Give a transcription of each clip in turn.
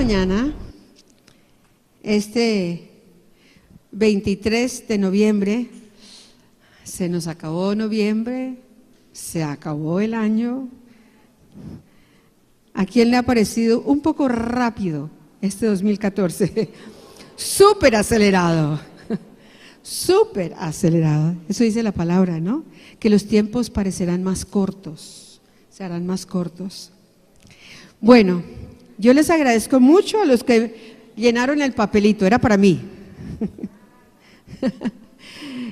mañana, este 23 de noviembre, se nos acabó noviembre, se acabó el año. ¿A quién le ha parecido un poco rápido este 2014? Súper acelerado, súper acelerado. Eso dice la palabra, ¿no? Que los tiempos parecerán más cortos, se harán más cortos. Bueno, yo les agradezco mucho a los que llenaron el papelito, era para mí.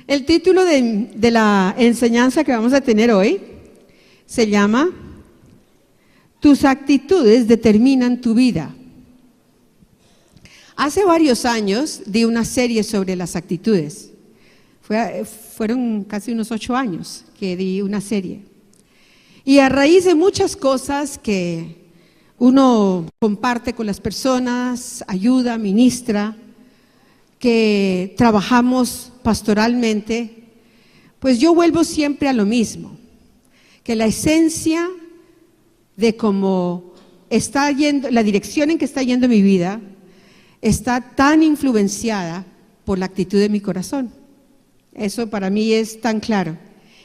El título de la enseñanza que vamos a tener hoy se llama Tus actitudes determinan tu vida. Hace varios años di una serie sobre las actitudes. Fueron casi unos 8 años que di una serie. Y a raíz de muchas cosas que uno comparte con las personas, ayuda, ministra, que trabajamos pastoralmente, pues yo vuelvo siempre a lo mismo, que la esencia de cómo está yendo, la dirección en que está yendo mi vida, está tan influenciada por la actitud de mi corazón. Eso para mí es tan claro.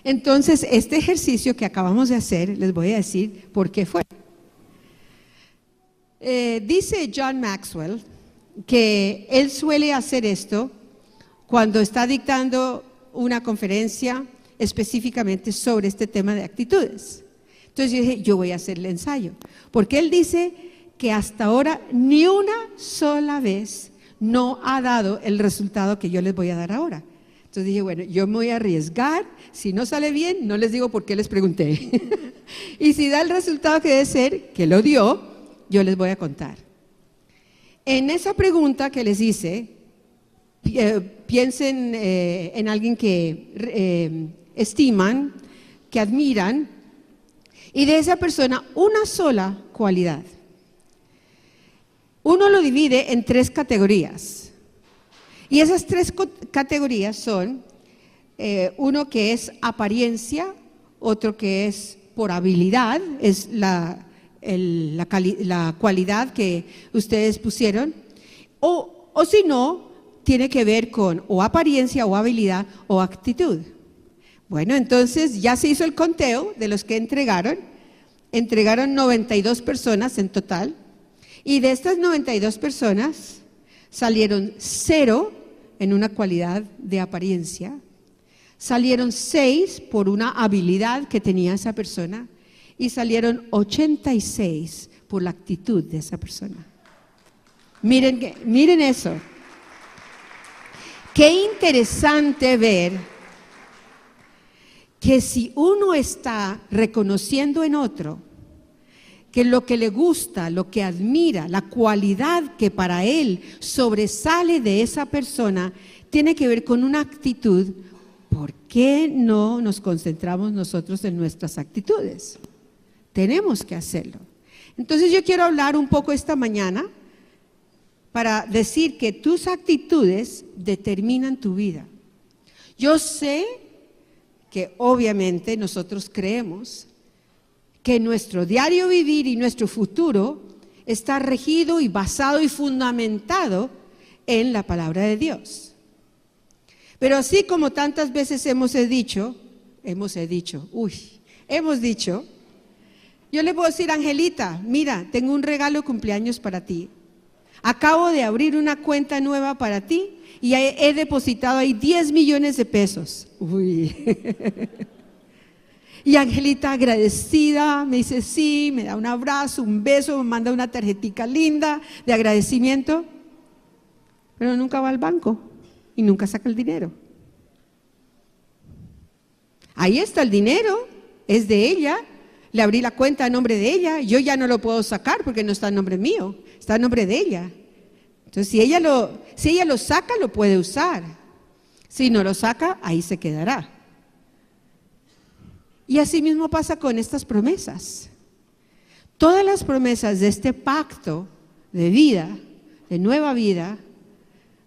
Entonces, este ejercicio que acabamos de hacer, les voy a decir por qué fue. Dice John Maxwell que él suele hacer esto cuando está dictando una conferencia específicamente sobre este tema de actitudes. Entonces yo dije, yo voy a hacer el ensayo, porque él dice que hasta ahora ni una sola vez no ha dado el resultado que yo les voy a dar ahora. Entonces dije, bueno, yo me voy a arriesgar, si no sale bien, no les digo por qué les pregunté. Y si da el resultado que debe ser, que lo dio, yo les voy a contar. En esa pregunta que les hice, piensen en alguien que estiman, que admiran, y de esa persona una sola cualidad. Uno lo divide en 3 categorías. Y esas 3 categorías son, uno que es apariencia, otro que es por habilidad, es la cualidad que ustedes pusieron, o si no, tiene que ver con o apariencia o habilidad o actitud. Bueno, entonces ya se hizo el conteo de los que entregaron 92 personas en total, y de estas 92 personas salieron 0 en una cualidad de apariencia, salieron 6 por una habilidad que tenía esa persona, y salieron 86 por la actitud de esa persona. Miren eso. Qué interesante ver que si uno está reconociendo en otro que lo que le gusta, lo que admira, la cualidad que para él sobresale de esa persona, tiene que ver con una actitud, ¿por qué no nos concentramos nosotros en nuestras actitudes? Tenemos que hacerlo. Entonces yo quiero hablar un poco esta mañana para decir que tus actitudes determinan tu vida. Yo sé que obviamente nosotros creemos que nuestro diario vivir y nuestro futuro está regido y basado y fundamentado en la palabra de Dios. Pero así como tantas veces hemos dicho, yo le puedo decir, Angelita, mira, tengo un regalo de cumpleaños para ti. Acabo de abrir una cuenta nueva para ti y he depositado ahí 10 millones de pesos. Uy. Y Angelita agradecida me dice sí, me da un abrazo, un beso, me manda una tarjetica linda de agradecimiento, pero nunca va al banco y nunca saca el dinero. Ahí está el dinero, es de ella. Le abrí la cuenta a nombre de ella, yo ya no lo puedo sacar porque no está a nombre mío, está a nombre de ella. Entonces, si ella lo saca, lo puede usar. Si no lo saca, ahí se quedará. Y así mismo pasa con estas promesas. Todas las promesas de este pacto de vida, de nueva vida,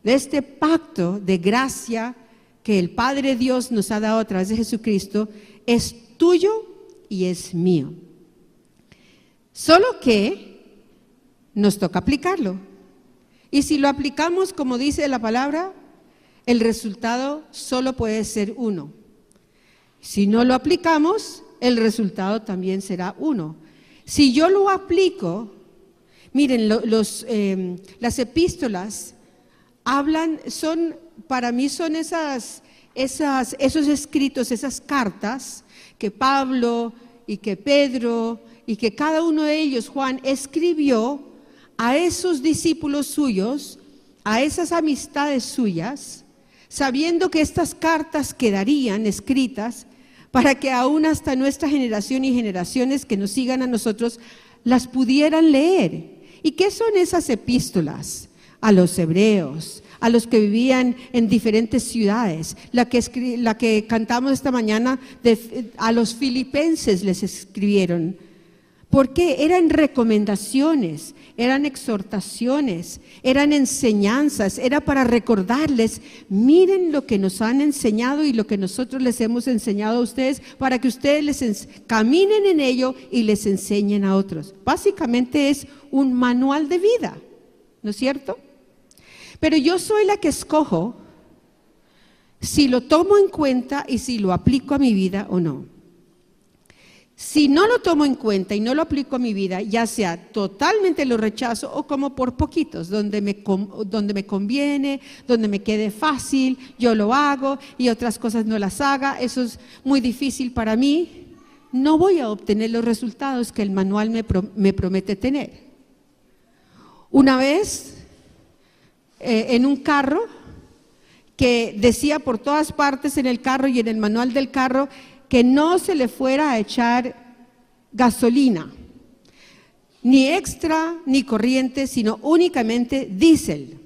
de este pacto de gracia que el Padre Dios nos ha dado a través de Jesucristo, es tuyo y es mío. Solo que nos toca aplicarlo. Y si lo aplicamos como dice la palabra, el resultado solo puede ser uno. Si no lo aplicamos, el resultado también será uno. Si yo lo aplico, miren, las epístolas para mí son esos escritos, esas cartas que Pablo y que Pedro y que cada uno de ellos, Juan, escribió a esos discípulos suyos, a esas amistades suyas, sabiendo que estas cartas quedarían escritas para que aún hasta nuestra generación y generaciones que nos sigan a nosotros las pudieran leer. ¿Y qué son esas epístolas? A los hebreos, a los que vivían en diferentes ciudades, la que cantamos esta mañana, a los filipenses les escribieron. ¿Por qué? Eran recomendaciones, eran exhortaciones, eran enseñanzas, era para recordarles, miren lo que nos han enseñado y lo que nosotros les hemos enseñado a ustedes, para que ustedes caminen en ello y les enseñen a otros. Básicamente es un manual de vida, ¿no es cierto? Pero yo soy la que escojo si lo tomo en cuenta y si lo aplico a mi vida o no. Si no lo tomo en cuenta y no lo aplico a mi vida, ya sea totalmente lo rechazo o como por poquitos, donde me conviene, donde me quede fácil, yo lo hago y otras cosas no las haga, eso es muy difícil para mí, no voy a obtener los resultados que el manual me promete tener. Una vez, en un carro, que decía por todas partes en el carro y en el manual del carro, que no se le fuera a echar gasolina, ni extra ni corriente, sino únicamente diésel.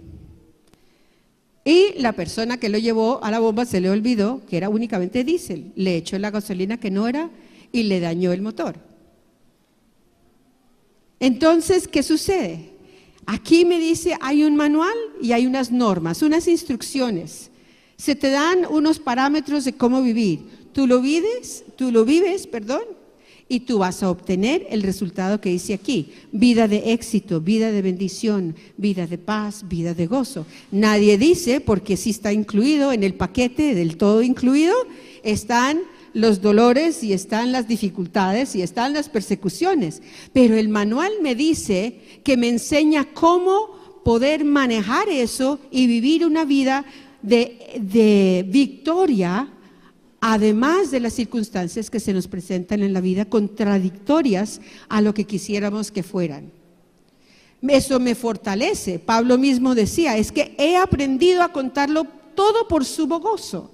Y la persona que lo llevó a la bomba se le olvidó que era únicamente diésel. Le echó la gasolina que no era y le dañó el motor. Entonces, ¿qué sucede? Aquí me dice, hay un manual y hay unas normas, unas instrucciones. Se te dan unos parámetros de cómo vivir. Tú lo vives, y tú vas a obtener el resultado que dice aquí: vida de éxito, vida de bendición, vida de paz, vida de gozo. Nadie dice, porque sí está incluido en el paquete del todo incluido, están los dolores y están las dificultades y están las persecuciones. Pero el manual me dice que me enseña cómo poder manejar eso y vivir una vida de victoria, además de las circunstancias que se nos presentan en la vida, contradictorias a lo que quisiéramos que fueran. Eso me fortalece. Pablo mismo decía, es que he aprendido a contarlo todo por sumo gozo,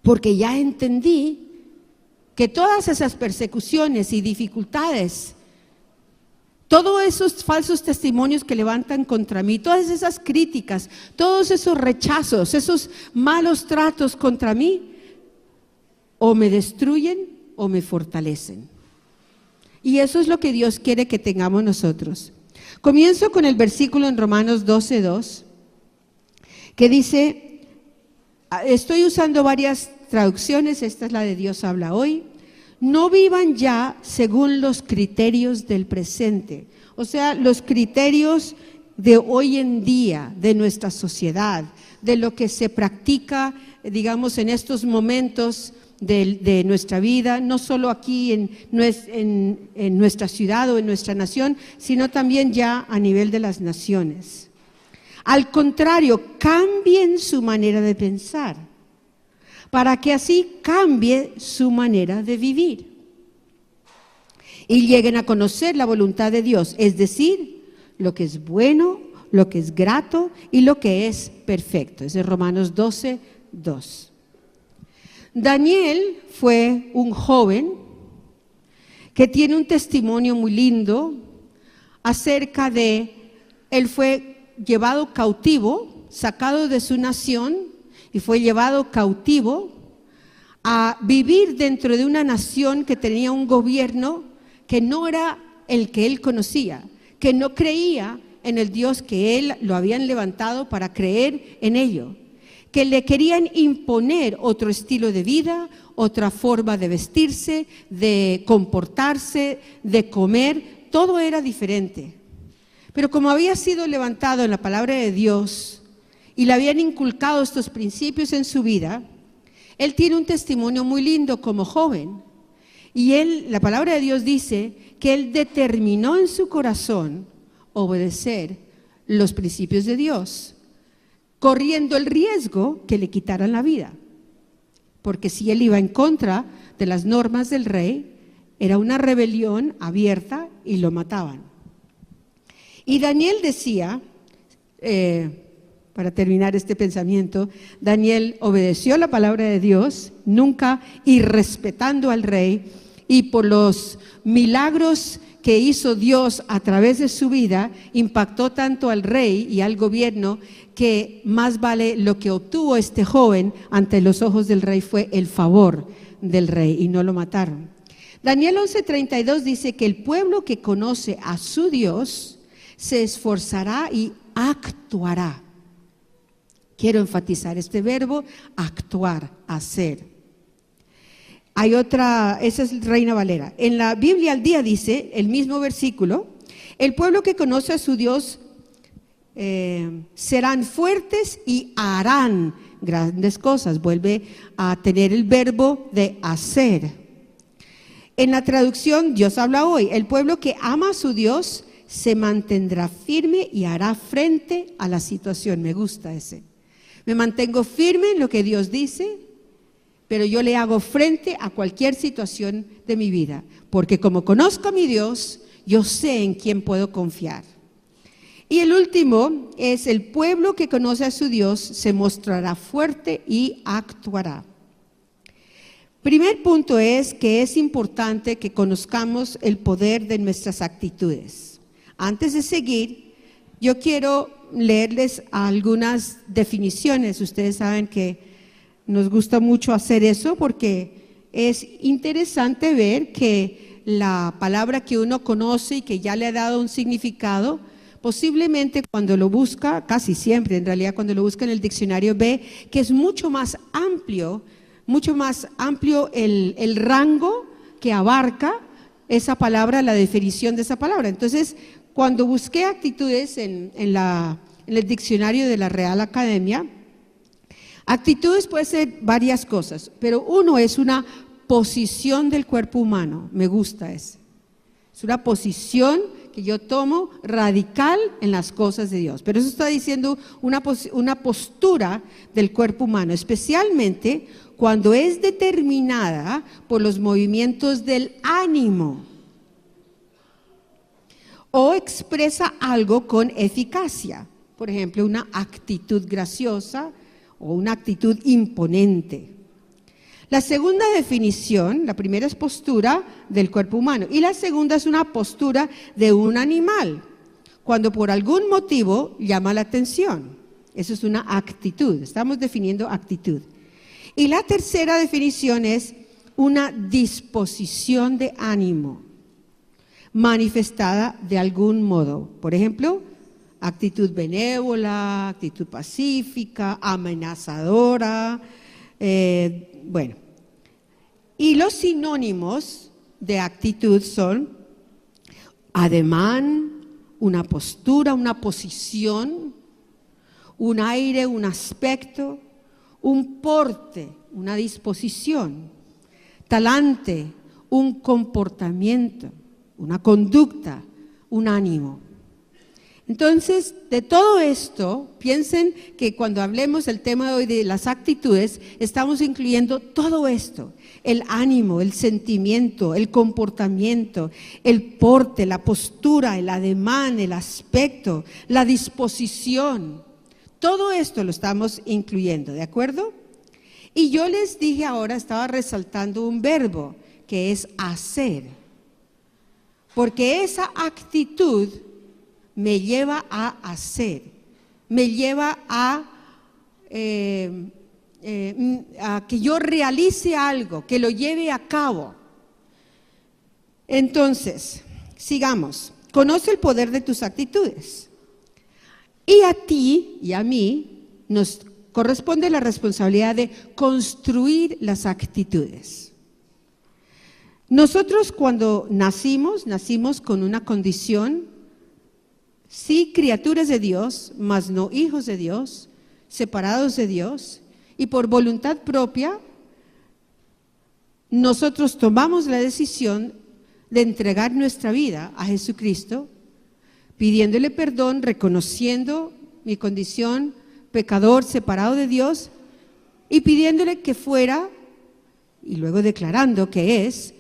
porque ya entendí que todas esas persecuciones y dificultades, todos esos falsos testimonios que levantan contra mí, todas esas críticas, todos esos rechazos, esos malos tratos contra mí, o me destruyen o me fortalecen. Y eso es lo que Dios quiere que tengamos nosotros. Comienzo con el versículo en Romanos 12:2, que dice, estoy usando varias traducciones, esta es la de Dios habla hoy. No vivan ya según los criterios del presente, o sea, los criterios de hoy en día, de nuestra sociedad, de lo que se practica, digamos, en estos momentos de nuestra vida, no solo aquí en nuestra ciudad o en nuestra nación, sino también ya a nivel de las naciones. Al contrario, cambien su manera de pensar, para que así cambie su manera de vivir y lleguen a conocer la voluntad de Dios, es decir, lo que es bueno, lo que es grato y lo que es perfecto. Es de Romanos 12:2. Daniel fue un joven que tiene un testimonio muy lindo acerca de, él fue llevado cautivo, sacado de su nación, y fue llevado cautivo a vivir dentro de una nación que tenía un gobierno que no era el que él conocía, que no creía en el Dios que él lo habían levantado para creer en ello, que le querían imponer otro estilo de vida, otra forma de vestirse, de comportarse, de comer, todo era diferente. Pero como había sido levantado en la palabra de Dios y le habían inculcado estos principios en su vida, él tiene un testimonio muy lindo como joven. Y la palabra de Dios dice que él determinó en su corazón obedecer los principios de Dios, corriendo el riesgo que le quitaran la vida. Porque si él iba en contra de las normas del rey, era una rebelión abierta y lo mataban. Y Daniel decía, para terminar este pensamiento, Daniel obedeció la palabra de Dios, nunca irrespetando al rey, y por los milagros que hizo Dios a través de su vida, impactó tanto al rey y al gobierno que más vale lo que obtuvo este joven ante los ojos del rey fue el favor del rey y no lo mataron. Daniel 11:32 dice que el pueblo que conoce a su Dios se esforzará y actuará. Quiero enfatizar este verbo, actuar, hacer. Hay otra, esa es Reina Valera. En la Biblia al día dice, el mismo versículo, el pueblo que conoce a su Dios serán fuertes y harán grandes cosas. Vuelve a tener el verbo de hacer. En la traducción, Dios habla hoy, el pueblo que ama a su Dios se mantendrá firme y hará frente a la situación. Me gusta ese. Me mantengo firme en lo que Dios dice, pero yo le hago frente a cualquier situación de mi vida, porque como conozco a mi Dios, yo sé en quién puedo confiar. Y el último es el pueblo que conoce a su Dios se mostrará fuerte y actuará. Primer punto es que es importante que conozcamos el poder de nuestras actitudes. Antes de seguir, yo quiero leerles algunas definiciones. Ustedes saben que nos gusta mucho hacer eso porque es interesante ver que la palabra que uno conoce y que ya le ha dado un significado, posiblemente cuando lo busca, casi siempre en realidad cuando lo busca en el diccionario ve que es mucho más amplio el rango que abarca esa palabra, la definición de esa palabra. Entonces, cuando busqué actitudes en el diccionario de la Real Academia, actitudes puede ser varias cosas, pero uno es una posición del cuerpo humano. Me gusta ese. Es una posición que yo tomo radical en las cosas de Dios. Pero eso está diciendo una postura del cuerpo humano, especialmente cuando es determinada por los movimientos del ánimo o expresa algo con eficacia. Por ejemplo, una actitud graciosa o una actitud imponente. La segunda definición, la primera es postura del cuerpo humano y la segunda es una postura de un animal, cuando por algún motivo llama la atención. Eso es una actitud, estamos definiendo actitud. Y la tercera definición es una disposición de ánimo, manifestada de algún modo. Por ejemplo, actitud benévola, actitud pacífica, amenazadora, bueno. Y los sinónimos de actitud son ademán, una postura, una posición, un aire, un aspecto, un porte, una disposición, talante, un comportamiento, una conducta, un ánimo. Entonces, de todo esto, piensen que cuando hablemos del tema de hoy de las actitudes, estamos incluyendo todo esto, el ánimo, el sentimiento, el comportamiento, el porte, la postura, el ademán, el aspecto, la disposición. Todo esto lo estamos incluyendo, ¿de acuerdo? Y yo les dije ahora, estaba resaltando un verbo que es hacer, porque esa actitud me lleva a hacer, me lleva a que yo realice algo, que lo lleve a cabo. Entonces, sigamos. Conoce el poder de tus actitudes. Y a ti y a mí nos corresponde la responsabilidad de construir las actitudes. Nosotros cuando nacimos con una condición sí criaturas de Dios, mas no hijos de Dios, separados de Dios, y por voluntad propia, nosotros tomamos la decisión de entregar nuestra vida a Jesucristo, pidiéndole perdón, reconociendo mi condición, pecador, separado de Dios, y pidiéndole que fuera, y luego declarando que es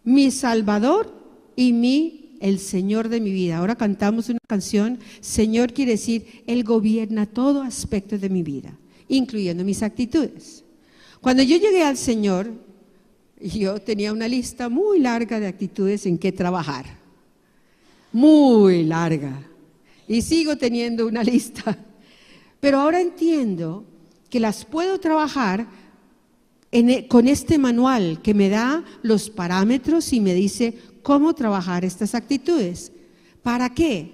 mi Salvador y el Señor de mi vida. Ahora cantamos una canción, Señor quiere decir, Él gobierna todo aspecto de mi vida, incluyendo mis actitudes. Cuando yo llegué al Señor, yo tenía una lista muy larga de actitudes en que trabajar, muy larga, y sigo teniendo una lista, pero ahora entiendo que las puedo trabajar con este manual que me da los parámetros y me dice cómo trabajar estas actitudes. ¿Para qué?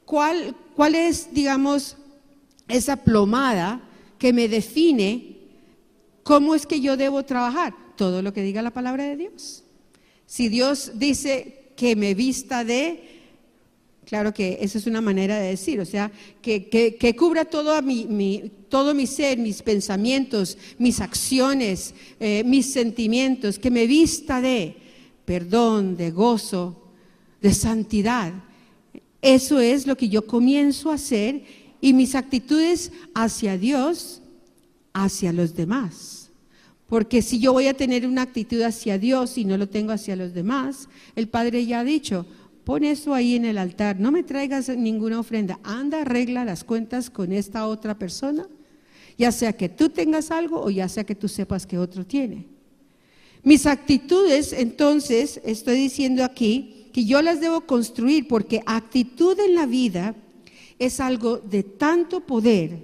¿Cuál es, digamos, esa plomada que me define cómo es que yo debo trabajar? Todo lo que diga la palabra de Dios. Si Dios dice que me vista de, claro que esa es una manera de decir, o sea, que cubra todo mi ser, mis pensamientos, mis acciones, mis sentimientos, que me vista de perdón, de gozo, de santidad. Eso es lo que yo comienzo a hacer, y mis actitudes hacia Dios, hacia los demás. Porque si yo voy a tener una actitud hacia Dios y no lo tengo hacia los demás, el Padre ya ha dicho, pon eso ahí en el altar, no me traigas ninguna ofrenda, anda, arregla las cuentas con esta otra persona, ya sea que tú tengas algo o ya sea que tú sepas que otro tiene. Mis actitudes, entonces, estoy diciendo aquí que yo las debo construir, porque actitud en la vida es algo de tanto poder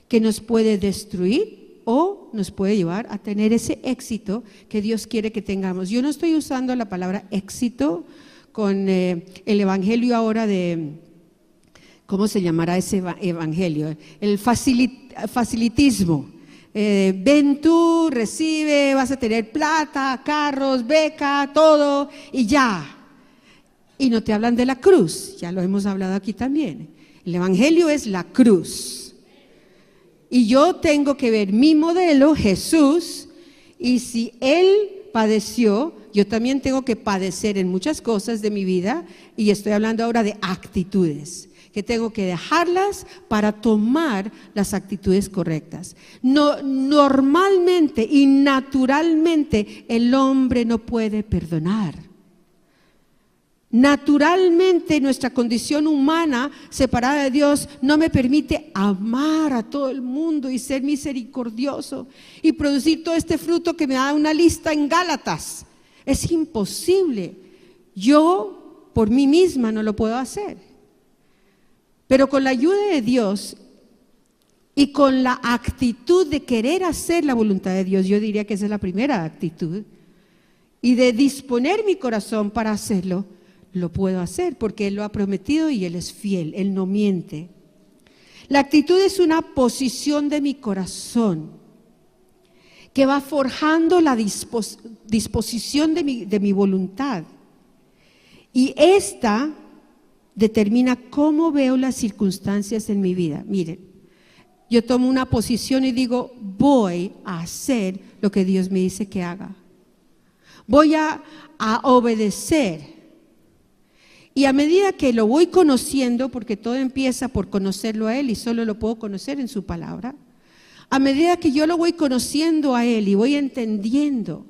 que nos puede destruir o nos puede llevar a tener ese éxito que Dios quiere que tengamos. Yo no estoy usando la palabra éxito con el evangelio ahora de, ¿cómo se llamará ese evangelio? El facilitismo. Ven tú, recibe, vas a tener plata, carros, beca, todo y ya. Y no te hablan de la cruz, ya lo hemos hablado aquí también. El evangelio es la cruz. Y yo tengo que ver mi modelo, Jesús, y si Él padeció, yo también tengo que padecer en muchas cosas de mi vida, y estoy hablando ahora de actitudes, que tengo que dejarlas para tomar las actitudes correctas. No, normalmente y naturalmente el hombre no puede perdonar. Naturalmente nuestra condición humana separada de Dios no me permite amar a todo el mundo y ser misericordioso y producir todo este fruto que me da una lista en Gálatas. Es imposible. Yo por mí misma no lo puedo hacer. Pero con la ayuda de Dios y con la actitud de querer hacer la voluntad de Dios, yo diría que esa es la primera actitud, y de disponer mi corazón para hacerlo, lo puedo hacer porque Él lo ha prometido y Él es fiel, Él no miente. La actitud es una posición de mi corazón que va forjando la disposición de mi voluntad, y esta determina cómo veo las circunstancias en mi vida. Miren, yo tomo una posición y digo, voy a hacer lo que Dios me dice que haga. Voy a obedecer. Y a medida que lo voy conociendo, porque todo empieza por conocerlo a Él y solo lo puedo conocer en su palabra, a medida que yo lo voy conociendo a Él y voy entendiendo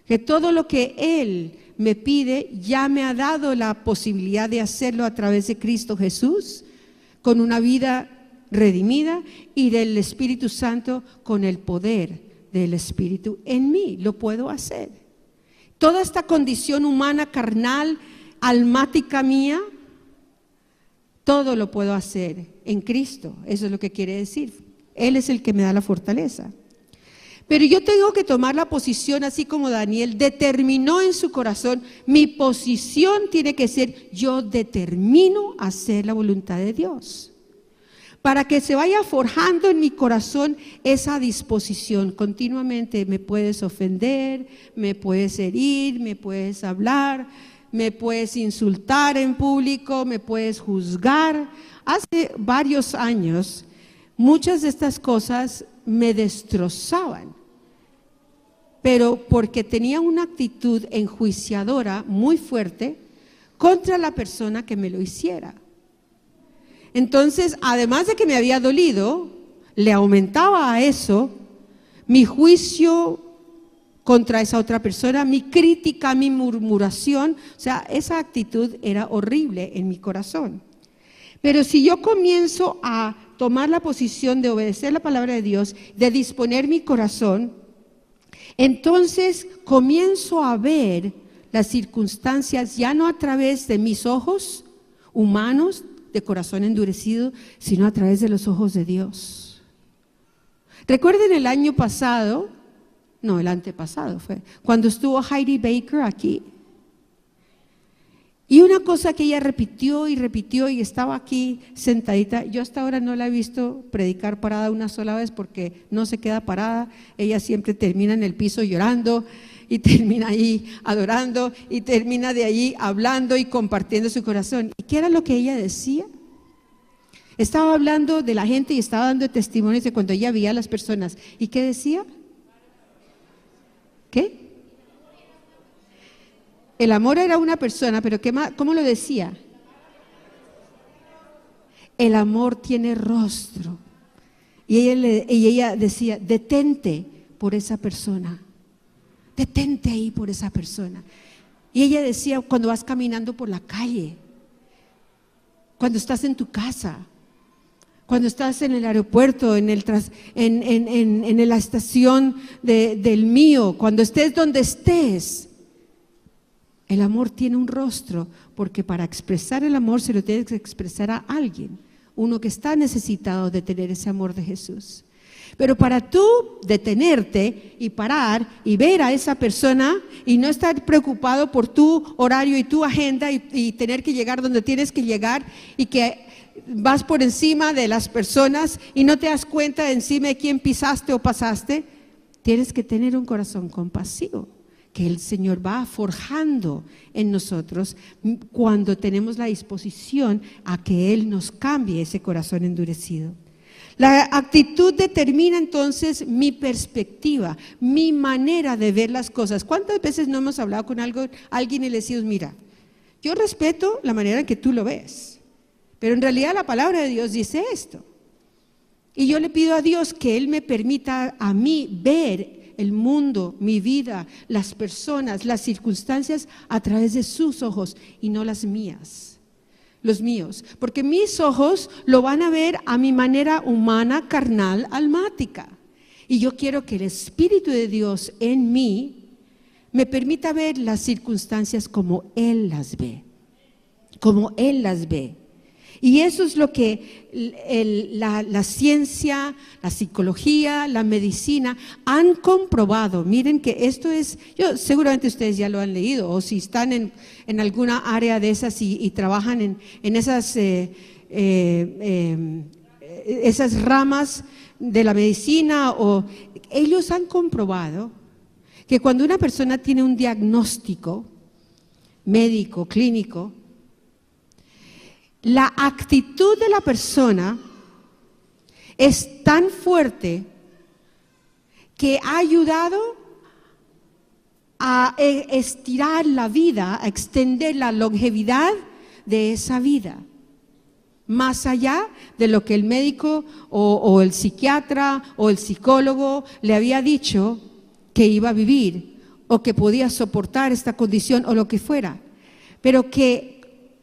que todo lo que Él me pide ya me ha dado la posibilidad de hacerlo a través de Cristo Jesús, con una vida redimida, y del Espíritu Santo con el poder del Espíritu en mí, lo puedo hacer. Toda esta condición humana, carnal, almática mía, todo lo puedo hacer en Cristo. Eso es lo que quiere decir. Él es el que me da la fortaleza. Pero yo tengo que tomar la posición, así como Daniel determinó en su corazón. Mi posición tiene que ser: yo determino hacer la voluntad de Dios, para que se vaya forjando en mi corazón esa disposición. Continuamente me puedes ofender, me puedes herir, me puedes hablar, me puedes insultar en público, me puedes juzgar. Hace varios años, muchas de estas cosas me destrozaban, pero porque tenía una actitud enjuiciadora muy fuerte contra la persona que me lo hiciera. Entonces, además de que me había dolido, le aumentaba a eso mi juicio contra esa otra persona, mi crítica, mi murmuración. O sea, esa actitud era horrible en mi corazón. Pero si yo comienzo a tomar la posición de obedecer la palabra de Dios, de disponer mi corazón, entonces comienzo a ver las circunstancias ya no a través de mis ojos humanos, de corazón endurecido, sino a través de los ojos de Dios. Recuerden el año pasado, no, el antepasado fue, cuando estuvo Heidi Baker aquí. Y una cosa que ella repitió y repitió y estaba aquí sentadita, yo hasta ahora no la he visto predicar parada una sola vez porque no se queda parada, ella siempre termina en el piso llorando y termina ahí adorando y termina de allí hablando y compartiendo su corazón. ¿Y qué era lo que ella decía? Estaba hablando de la gente y estaba dando testimonios de cuando ella veía a las personas. ¿Y qué decía? ¿Qué? El amor era una persona, pero ¿qué más? ¿Cómo lo decía? El amor tiene rostro. Y ella decía, detente por esa persona. Detente ahí por esa persona. Y ella decía, cuando vas caminando por la calle, cuando estás en tu casa, cuando estás en el aeropuerto, en la estación del mío, cuando estés donde estés, el amor tiene un rostro, porque para expresar el amor se lo tienes que expresar a alguien, uno que está necesitado de tener ese amor de Jesús. Pero para tú detenerte y parar y ver a esa persona y no estar preocupado por tu horario y tu agenda y tener que llegar donde tienes que llegar y que vas por encima de las personas y no te das cuenta de encima de quién pisaste o pasaste, tienes que tener un corazón compasivo que el Señor va forjando en nosotros cuando tenemos la disposición a que Él nos cambie ese corazón endurecido. La actitud determina entonces mi perspectiva, mi manera de ver las cosas. ¿Cuántas veces no hemos hablado con alguien y le decimos, mira, yo respeto la manera en que tú lo ves, pero en realidad la palabra de Dios dice esto? Y yo le pido a Dios que Él me permita a mí ver el mundo, mi vida, las personas, las circunstancias a través de sus ojos y no las mías, los míos, porque mis ojos lo van a ver a mi manera humana, carnal, almática, y yo quiero que el Espíritu de Dios en mí me permita ver las circunstancias como Él las ve, como Él las ve. Y eso es lo que la ciencia, la psicología, la medicina han comprobado. Miren que esto es, seguramente ustedes ya lo han leído, o si están en alguna área de esas y trabajan en esas ramas de la medicina, o ellos han comprobado que cuando una persona tiene un diagnóstico médico, clínico, la actitud de la persona es tan fuerte que ha ayudado a estirar la vida, a extender la longevidad de esa vida, más allá de lo que el médico o el psiquiatra o el psicólogo le había dicho que iba a vivir o que podía soportar esta condición o lo que fuera, pero que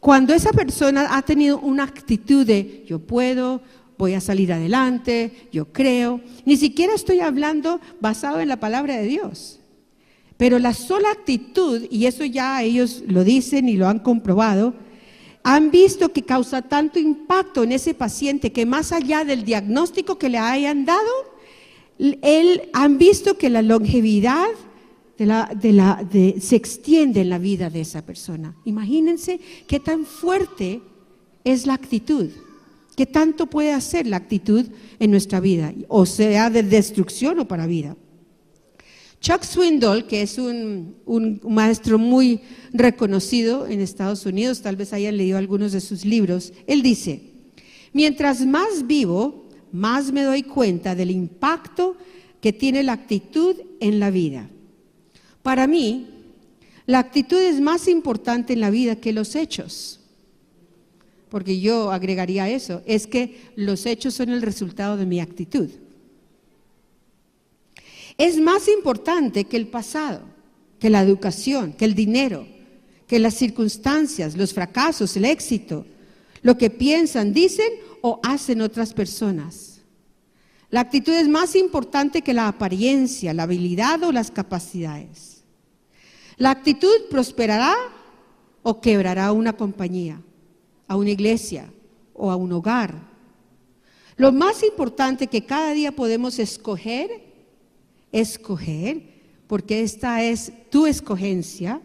cuando esa persona ha tenido una actitud de yo puedo, voy a salir adelante, yo creo, ni siquiera estoy hablando basado en la palabra de Dios, pero la sola actitud, y eso ya ellos lo dicen y lo han comprobado, han visto que causa tanto impacto en ese paciente que más allá del diagnóstico que le hayan dado, han visto que la longevidad se extiende en la vida de esa persona. Imagínense qué tan fuerte es la actitud, qué tanto puede hacer la actitud en nuestra vida, o sea de destrucción o para vida. Chuck Swindoll, que es un maestro muy reconocido en Estados Unidos, tal vez hayan leído algunos de sus libros, él dice: mientras más vivo, más me doy cuenta del impacto que tiene la actitud en la vida. Para mí, la actitud es más importante en la vida que los hechos. Porque yo agregaría eso, es que los hechos son el resultado de mi actitud. Es más importante que el pasado, que la educación, que el dinero, que las circunstancias, los fracasos, el éxito, lo que piensan, dicen o hacen otras personas. La actitud es más importante que la apariencia, la habilidad o las capacidades. La actitud prosperará o quebrará a una compañía, a una iglesia o a un hogar. Lo más importante que cada día podemos escoger, porque esta es tu escogencia,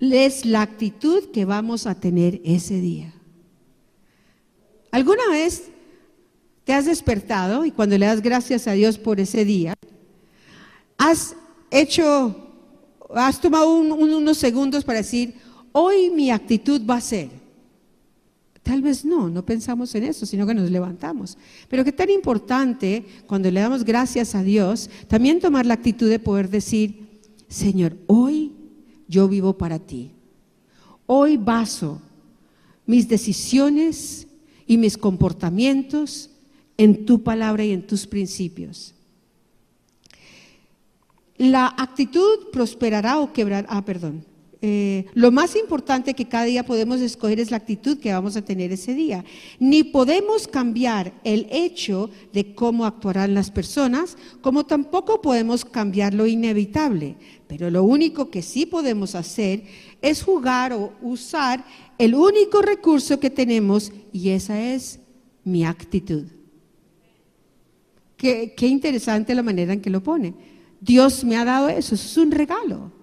es la actitud que vamos a tener ese día. ¿Alguna vez te has despertado y cuando le das gracias a Dios por ese día, has tomado unos segundos para decir, hoy mi actitud va a ser? Tal vez no pensamos en eso, sino que nos levantamos. Pero qué tan importante cuando le damos gracias a Dios, también tomar la actitud de poder decir, Señor, hoy yo vivo para ti. Hoy baso mis decisiones y mis comportamientos en tu palabra y en tus principios. La actitud prosperará o quebrará, lo más importante que cada día podemos escoger es la actitud que vamos a tener ese día. Ni podemos cambiar el hecho de cómo actuarán las personas, como tampoco podemos cambiar lo inevitable. Pero lo único que sí podemos hacer es jugar o usar el único recurso que tenemos, y esa es mi actitud. Qué interesante la manera en que lo pone. Dios me ha dado eso es un regalo.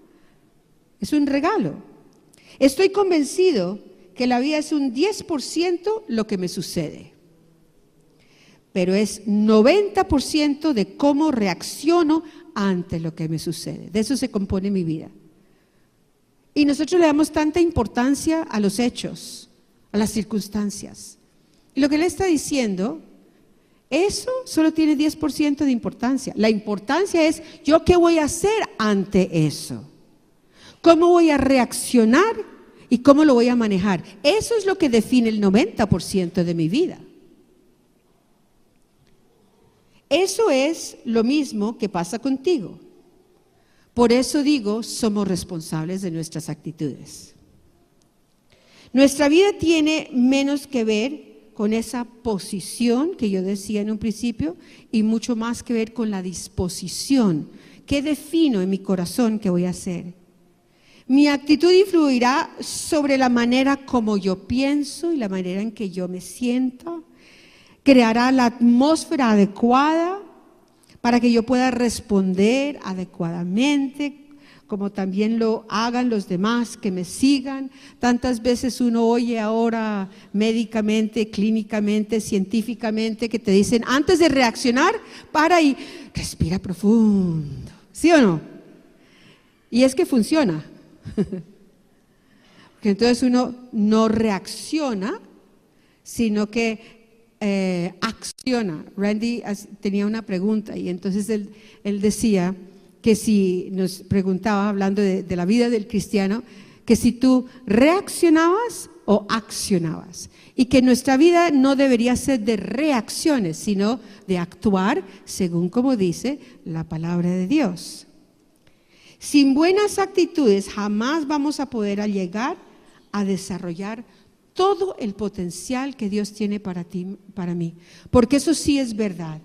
Es un regalo. Estoy convencido que la vida es un 10% lo que me sucede, pero es 90% de cómo reacciono ante lo que me sucede. De eso se compone mi vida. Y nosotros le damos tanta importancia a los hechos, a las circunstancias. Y lo que le está diciendo, eso solo tiene 10% de importancia. La importancia es, ¿yo qué voy a hacer ante eso? ¿Cómo voy a reaccionar y cómo lo voy a manejar? Eso es lo que define el 90% de mi vida. Eso es lo mismo que pasa contigo. Por eso digo, somos responsables de nuestras actitudes. Nuestra vida tiene menos que ver con esa posición que yo decía en un principio y mucho más que ver con la disposición. ¿Qué defino en mi corazón que voy a hacer? Mi actitud influirá sobre la manera como yo pienso y la manera en que yo me siento. Creará la atmósfera adecuada para que yo pueda responder adecuadamente, como también lo hagan los demás que me sigan. Tantas veces uno oye ahora médicamente, clínicamente, científicamente que te dicen, antes de reaccionar, para y respira profundo. ¿Sí o no? Y es que funciona. Porque entonces uno no reacciona, sino que acciona. Randy tenía una pregunta y entonces él decía que si nos preguntaba, hablando de la vida del cristiano, que si tú reaccionabas o accionabas, y que nuestra vida no debería ser de reacciones, sino de actuar según como dice la palabra de Dios. Sin buenas actitudes jamás vamos a poder llegar a desarrollar todo el potencial que Dios tiene para ti, para mí, porque eso sí es verdad.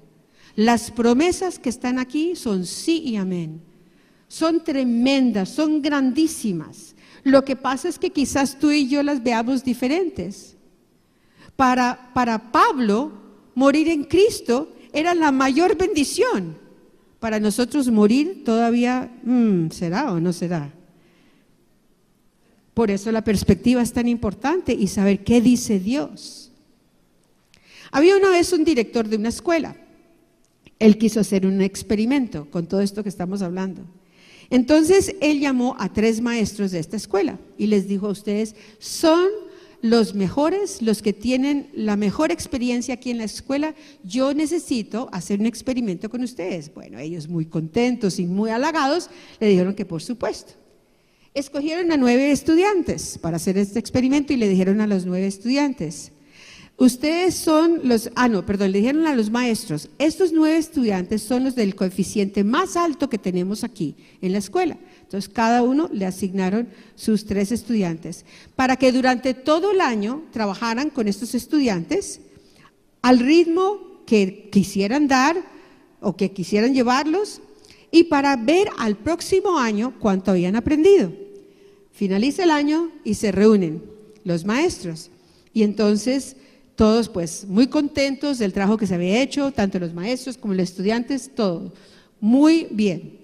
Las promesas que están aquí son sí y amén. Son tremendas, son grandísimas. Lo que pasa es que quizás tú y yo las veamos diferentes. Para Pablo, morir en Cristo era la mayor bendición. Para nosotros morir todavía, ¿será o no será? Por eso la perspectiva es tan importante y saber qué dice Dios. Había una vez un director de una escuela. Él quiso hacer un experimento con todo esto que estamos hablando. Entonces él llamó a 3 maestros de esta escuela y les dijo a ustedes, son los mejores, los que tienen la mejor experiencia aquí en la escuela, yo necesito hacer un experimento con ustedes. Bueno, ellos muy contentos y muy halagados le dijeron que por supuesto. Escogieron a 9 estudiantes para hacer este experimento y le dijeron a los 9 estudiantes, ustedes son le dijeron a los maestros, estos 9 estudiantes son los del coeficiente más alto que tenemos aquí en la escuela. Entonces cada uno le asignaron sus 3 estudiantes para que durante todo el año trabajaran con estos estudiantes al ritmo que quisieran dar o que quisieran llevarlos y para ver al próximo año cuánto habían aprendido. Finaliza el año y se reúnen los maestros y entonces todos pues muy contentos del trabajo que se había hecho, tanto los maestros como los estudiantes, todo muy bien.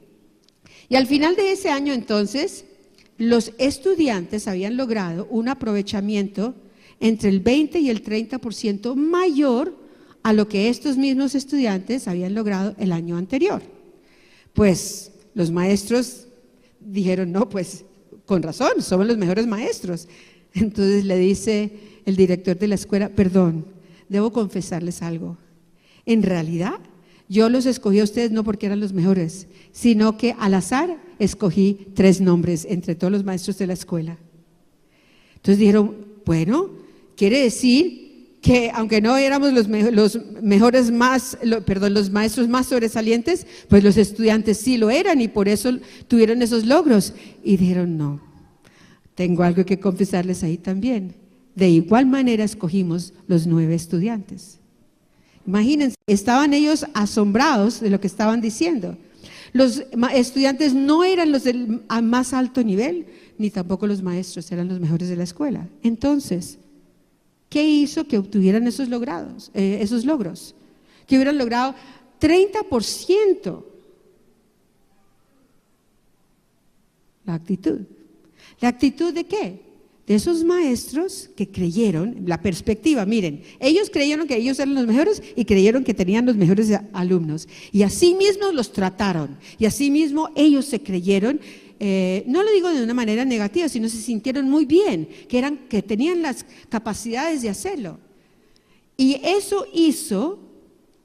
Y al final de ese año entonces, los estudiantes habían logrado un aprovechamiento entre el 20 y el 30% mayor a lo que estos mismos estudiantes habían logrado el año anterior. Pues los maestros dijeron, no, pues con razón, somos los mejores maestros. Entonces le dice el director de la escuela, perdón, debo confesarles algo. En realidad, yo los escogí a ustedes no porque eran los mejores, sino que al azar escogí 3 nombres entre todos los maestros de la escuela. Entonces dijeron, bueno, quiere decir que aunque no éramos los maestros más sobresalientes, pues los estudiantes sí lo eran y por eso tuvieron esos logros. Y dijeron, no, tengo algo que confesarles ahí también. De igual manera escogimos los 9 estudiantes. Imagínense, estaban ellos asombrados de lo que estaban diciendo. Los estudiantes no eran los del más alto nivel, ni tampoco los maestros eran los mejores de la escuela. Entonces, ¿qué hizo que obtuvieran esos logros? Que hubieran logrado 30%. La actitud. ¿La actitud de qué? De esos maestros que creyeron, la perspectiva, miren, ellos creyeron que ellos eran los mejores y creyeron que tenían los mejores alumnos. Y así mismo los trataron, y así mismo ellos se creyeron, no lo digo de una manera negativa, sino se sintieron muy bien, que tenían las capacidades de hacerlo. Y eso hizo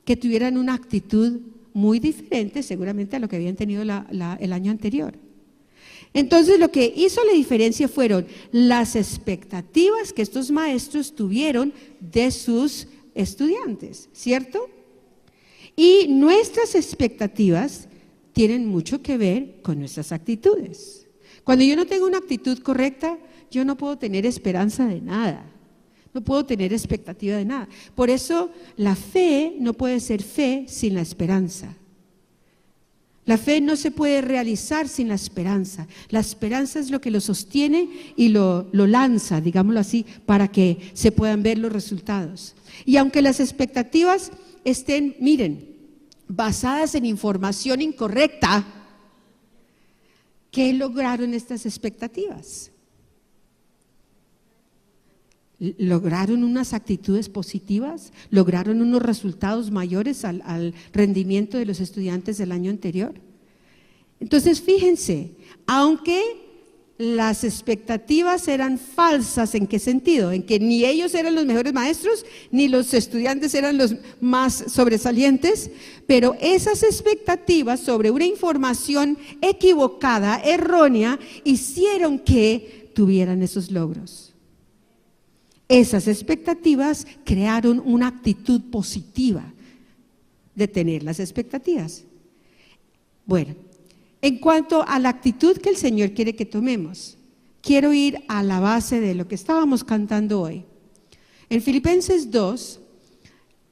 que tuvieran una actitud muy diferente seguramente a lo que habían tenido el año anterior. Entonces lo que hizo la diferencia fueron las expectativas que estos maestros tuvieron de sus estudiantes, ¿cierto? Y nuestras expectativas tienen mucho que ver con nuestras actitudes. Cuando yo no tengo una actitud correcta, yo no puedo tener esperanza de nada, no puedo tener expectativa de nada. Por eso la fe no puede ser fe sin la esperanza. La fe no se puede realizar sin la esperanza. La esperanza es lo que lo sostiene y lo lanza, digámoslo así, para que se puedan ver los resultados. Y aunque las expectativas estén, miren, basadas en información incorrecta, ¿qué lograron estas expectativas? ¿Lograron unas actitudes positivas? ¿Lograron unos resultados mayores al rendimiento de los estudiantes del año anterior? Entonces, fíjense, aunque las expectativas eran falsas, ¿en qué sentido? En que ni ellos eran los mejores maestros, ni los estudiantes eran los más sobresalientes, pero esas expectativas sobre una información equivocada, errónea, hicieron que tuvieran esos logros. Esas expectativas crearon una actitud positiva de tener las expectativas. Bueno, en cuanto a la actitud que el Señor quiere que tomemos, quiero ir a la base de lo que estábamos cantando hoy. En Filipenses 2,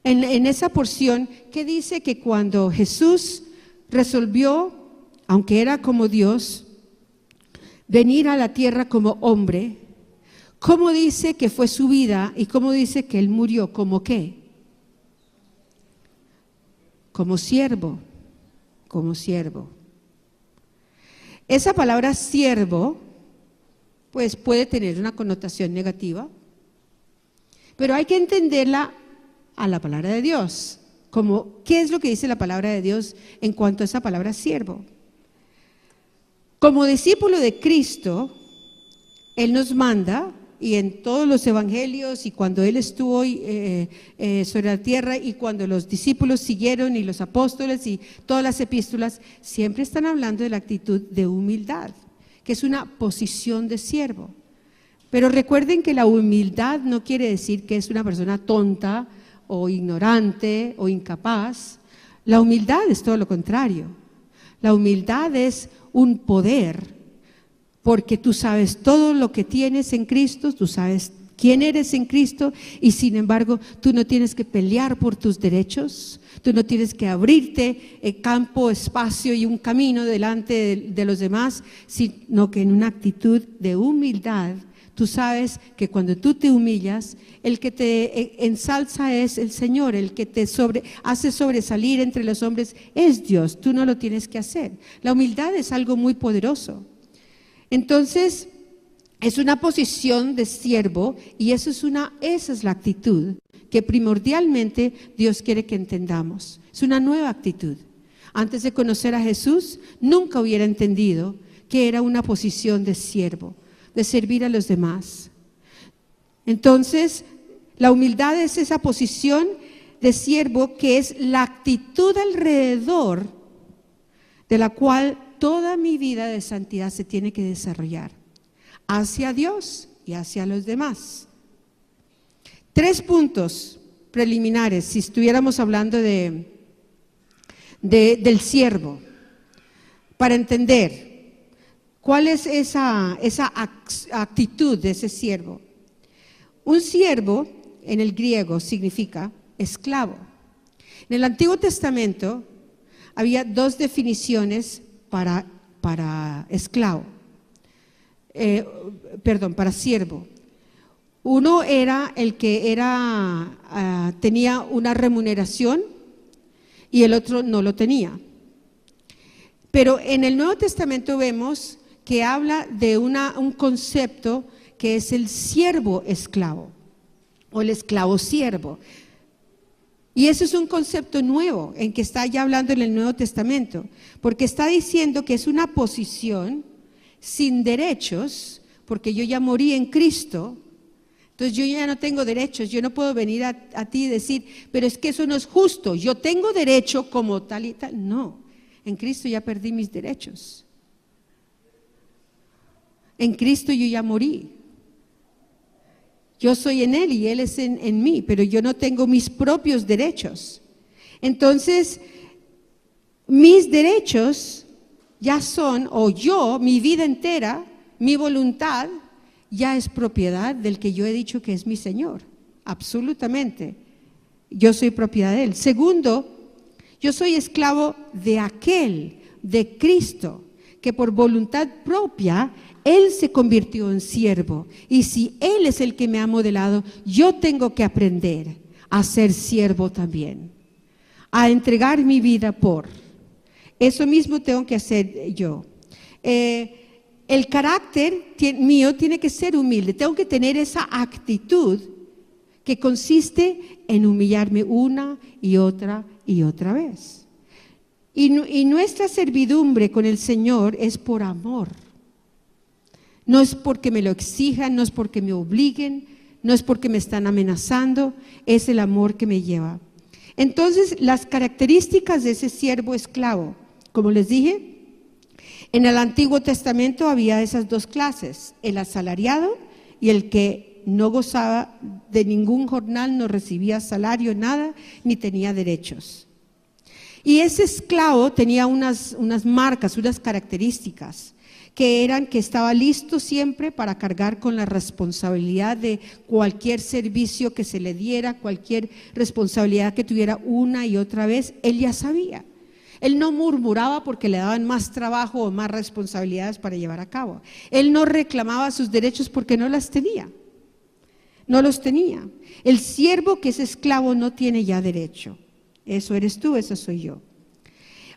en esa porción que dice que cuando Jesús resolvió, aunque era como Dios, venir a la tierra como hombre, ¿cómo dice que fue su vida y cómo dice que Él murió? ¿Como qué? Como siervo, como siervo. Esa palabra siervo, pues puede tener una connotación negativa, pero hay que entenderla a la palabra de Dios, como ¿qué es lo que dice la palabra de Dios en cuanto a esa palabra siervo? Como discípulo de Cristo, Él nos manda, y en todos los evangelios y cuando Él estuvo sobre la tierra y cuando los discípulos siguieron y los apóstoles y todas las epístolas, siempre están hablando de la actitud de humildad, que es una posición de siervo. Pero recuerden que la humildad no quiere decir que es una persona tonta o ignorante o incapaz. La humildad es todo lo contrario. La humildad es un poder, porque tú sabes todo lo que tienes en Cristo, tú sabes quién eres en Cristo y sin embargo tú no tienes que pelear por tus derechos, tú no tienes que abrirte campo, espacio y un camino delante de los demás, sino que en una actitud de humildad. Tú sabes que cuando tú te humillas, el que te ensalza es el Señor, el que te hace sobresalir entre los hombres es Dios, tú no lo tienes que hacer. La humildad es algo muy poderoso. Entonces, es una posición de siervo y esa es la actitud que primordialmente Dios quiere que entendamos. Es una nueva actitud. Antes de conocer a Jesús, nunca hubiera entendido que era una posición de siervo, de servir a los demás. Entonces, la humildad es esa posición de siervo que es la actitud alrededor de la cual toda mi vida de santidad se tiene que desarrollar hacia Dios y hacia los demás. 3 puntos preliminares, si estuviéramos hablando del siervo, para entender cuál es esa actitud de ese siervo. Un siervo en el griego significa esclavo. En el Antiguo Testamento había 2 definiciones para esclavo, para siervo. Uno era el que tenía una remuneración y el otro no lo tenía. Pero en el Nuevo Testamento vemos que habla de un concepto que es el siervo esclavo o el esclavo siervo. Y ese es un concepto nuevo en que está ya hablando en el Nuevo Testamento, porque está diciendo que es una posición sin derechos, porque yo ya morí en Cristo, entonces yo ya no tengo derechos, yo no puedo venir a ti y decir, pero es que eso no es justo, yo tengo derecho como tal y tal. No, en Cristo ya perdí mis derechos. En Cristo yo ya morí. Yo soy en Él y Él es en mí, pero yo no tengo mis propios derechos. Entonces, mis derechos ya son, mi vida entera, mi voluntad, ya es propiedad del que yo he dicho que es mi Señor. Absolutamente. Yo soy propiedad de Él. Segundo, yo soy esclavo de Cristo, que por voluntad propia Él se convirtió en siervo, y si Él es el que me ha modelado, yo tengo que aprender a ser siervo también, a entregar mi vida por. Eso mismo tengo que hacer yo. El carácter mío tiene que ser humilde, tengo que tener esa actitud que consiste en humillarme una y otra vez. Y nuestra servidumbre con el Señor es por amor. No es porque me lo exijan, no es porque me obliguen, no es porque me están amenazando, es el amor que me lleva. Entonces, las características de ese siervo esclavo, como les dije, en el Antiguo Testamento había esas 2 clases, el asalariado y el que no gozaba de ningún jornal, no recibía salario, nada, ni tenía derechos. Y ese esclavo tenía unas marcas, unas características, que eran que estaba listo siempre para cargar con la responsabilidad de cualquier servicio que se le diera, cualquier responsabilidad que tuviera una y otra vez, él ya sabía. Él no murmuraba porque le daban más trabajo o más responsabilidades para llevar a cabo. Él no reclamaba sus derechos porque no las tenía. No los tenía. El siervo que es esclavo no tiene ya derecho. Eso eres tú, eso soy yo.